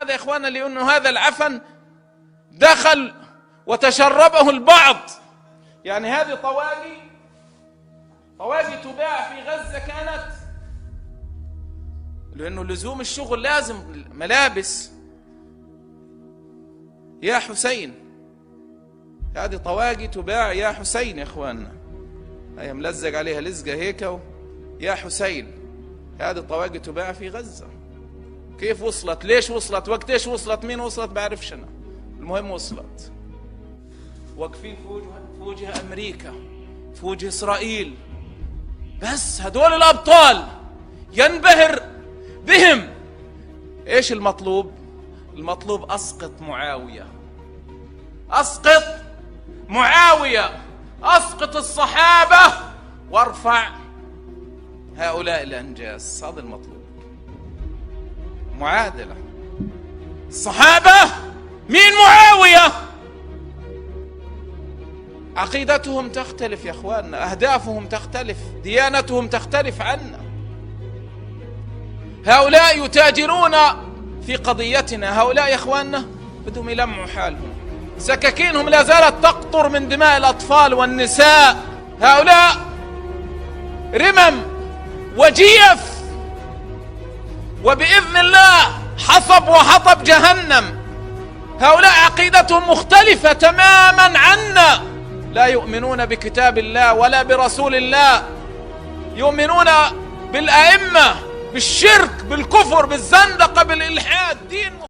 هذا يا إخوانا لأنه هذا العفن دخل وتشربه البعض. يعني هذه طواقي تباع في غزة كانت لأنه لزوم الشغل لازم ملابس. يا حسين، هذه طواقي تباع يا حسين يا إخواننا، هي ملزق عليها لزقة هيك يا حسين. هذه طواقي تباع في غزة. كيف وصلت؟ ليش وصلت؟ وقت ايش وصلت؟ مين وصلت؟ بعرفش أنا، المهم وصلت. واقفين في وجه أمريكا، في وجه إسرائيل، بس هدول الأبطال ينبهر بهم. ايش المطلوب؟ المطلوب أسقط معاوية، أسقط معاوية، أسقط الصحابة وارفع هؤلاء الأنجاز. هذا المطلوب. معادلة الصحابة مين؟ معاوية. عقيدتهم تختلف يا اخواننا، اهدافهم تختلف، ديانتهم تختلف عنا. هؤلاء يتاجرون في قضيتنا، هؤلاء يا اخواننا بدهم يلمعوا حالهم، سكاكينهم لا زالت تقطر من دماء الاطفال والنساء. هؤلاء رمم وجيف، وبإذن الله حصب وحطب جهنم. هؤلاء عقيدتهم مختلفة تماما عنا، لا يؤمنون بكتاب الله ولا برسول الله، يؤمنون بالأئمة، بالشرك، بالكفر، بالزندقة، بالإلحاد. دين